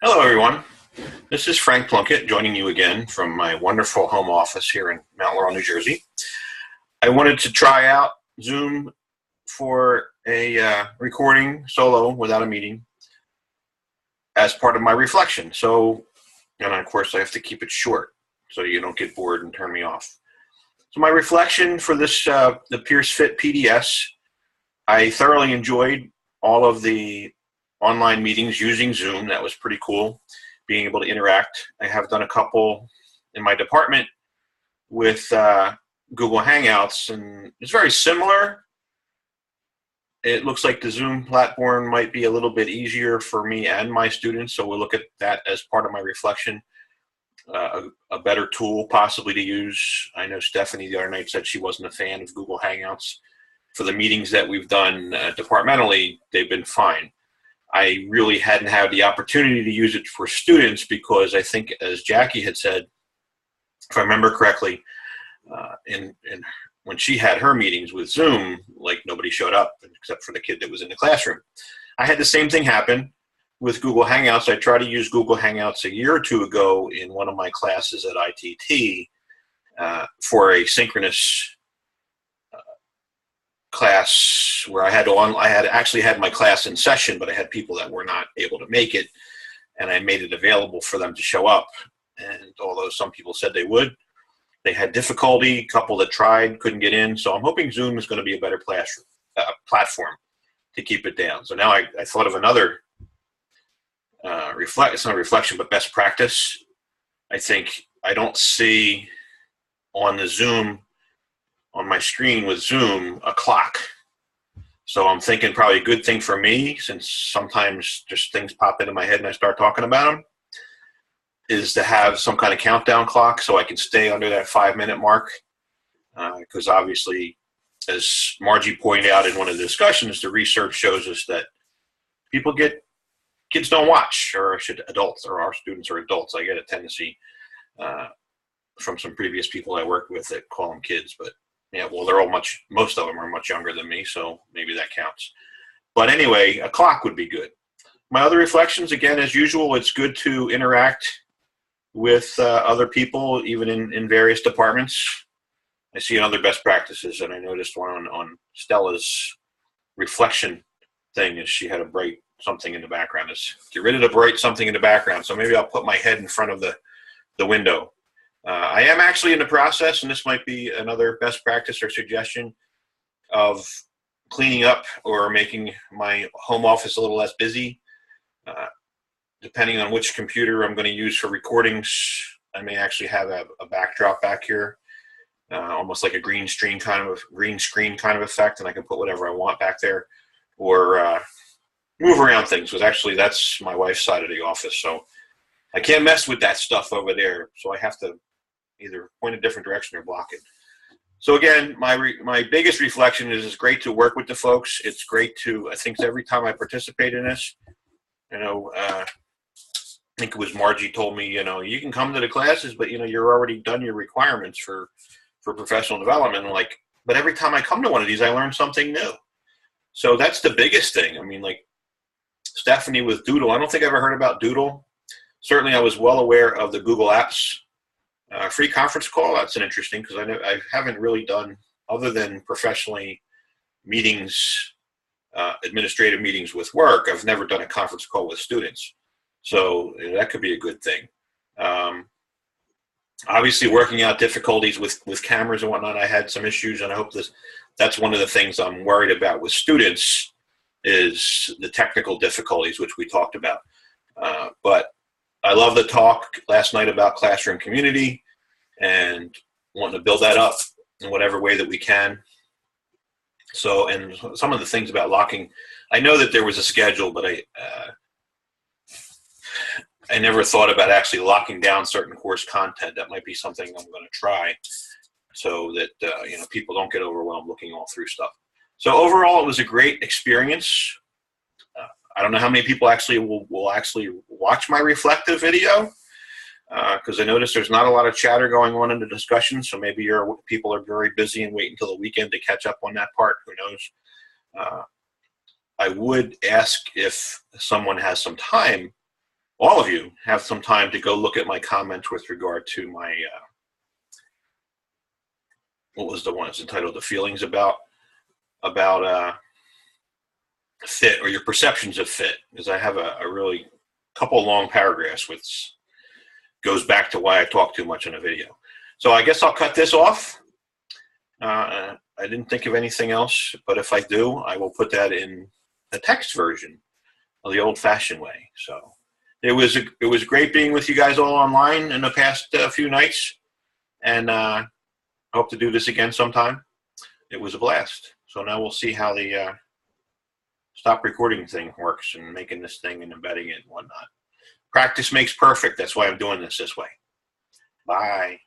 Hello, everyone. This is Frank Plunkett joining you again from my wonderful home office here in Mount Laurel, New Jersey. I wanted to try out Zoom for a recording solo without a meeting as part of my reflection. And of course, I have to keep it short so you don't get bored and turn me off. So my reflection for this, the Peirce FIT PDS, I thoroughly enjoyed all of the online meetings using Zoom. That was pretty cool, being able to interact. I have done a couple in my department with Google Hangouts, and it's very similar. It looks like the Zoom platform might be a little bit easier for me and my students, so we'll look at that as part of my reflection. A better tool possibly to use. I know Stephanie the other night said she wasn't a fan of Google Hangouts. For the meetings that we've done departmentally, they've been fine. I really hadn't had the opportunity to use it for students because I think, as Jackie had said, if I remember correctly, when she had her meetings with Zoom, like nobody showed up except for the kid that was in the classroom. I had the same thing happen with Google Hangouts. I tried to use Google Hangouts a year or two ago in one of my classes at ITT for a synchronous class where I had actually had my class in session, but I had people that were not able to make it, and I made it available for them to show up. And although some people said they would, they had difficulty. A couple that tried couldn't get in. So I'm hoping Zoom is going to be a better platform to keep it down. So now I thought of another it's not a reflection, but best practice. I think I don't see on the Zoom, on my screen with Zoom, a clock. So I'm thinking probably a good thing for me, since sometimes just things pop into my head and I start talking about them, is to have some kind of countdown clock so I can stay under that 5-minute mark. Because obviously, as Margie pointed out in one of the discussions, the research shows us that kids don't watch, or adults, or our students are adults. I get a tendency from some previous people I worked with that call them kids, but yeah, well, most of them are much younger than me, so maybe that counts. But anyway, a clock would be good. My other reflections, again, as usual, it's good to interact with other people, even in various departments. I see other best practices, and I noticed one on Stella's reflection thing is she had a bright something in the background. Is get rid of the bright something in the background. So maybe I'll put my head in front of the window. I am actually in the process, and this might be another best practice or suggestion, of cleaning up or making my home office a little less busy. Depending on which computer I'm going to use for recordings, I may actually have a backdrop back here, almost like a green screen kind of effect, and I can put whatever I want back there, or move around things, because actually that's my wife's side of the office, so I can't mess with that stuff over there, so I have to either point a different direction or block it. So again, my biggest reflection is it's great to work with the folks. It's great I think every time I participate in this, I think it was Margie told me, you can come to the classes, but you're already done your requirements for professional development. But every time I come to one of these, I learn something new. So that's the biggest thing. I mean, like Stephanie with Doodle, I don't think I ever heard about Doodle. Certainly I was well aware of the Google Apps free conference call. That's an interesting, because I haven't really done, other than professionally meetings, administrative meetings with work, I've never done a conference call with students. So that could be a good thing. Obviously, working out difficulties with cameras and whatnot, I had some issues, and I hope that's one of the things I'm worried about with students, is the technical difficulties, which we talked about. But I love the talk last night about classroom community and wanting to build that up in whatever way that we can. So, and some of the things about locking, I know that there was a schedule, but I never thought about actually locking down certain course content. That might be something I'm going to try, so that people don't get overwhelmed looking all through stuff. So overall, it was a great experience. I don't know how many people actually will actually watch my reflective video, because I noticed there's not a lot of chatter going on in the discussion. So maybe people are very busy and wait until the weekend to catch up on that part. Who knows? I would ask if someone has some time all of you have some time to go look at my comments with regard to my, what was the one? It's entitled "The Feelings About Fit, or Your Perceptions of Fit," because I have a really couple long paragraphs which goes back to why I talk too much in a video. So I guess I'll cut this off. I didn't think of anything else, but if I do, I will put that in the text version of the old-fashioned way. So it was great being with you guys all online in the past few nights, and I hope to do this again sometime. It was a blast. So now we'll see how the stop recording thing works, and making this thing and embedding it and whatnot. Practice makes perfect. That's why I'm doing this way. Bye.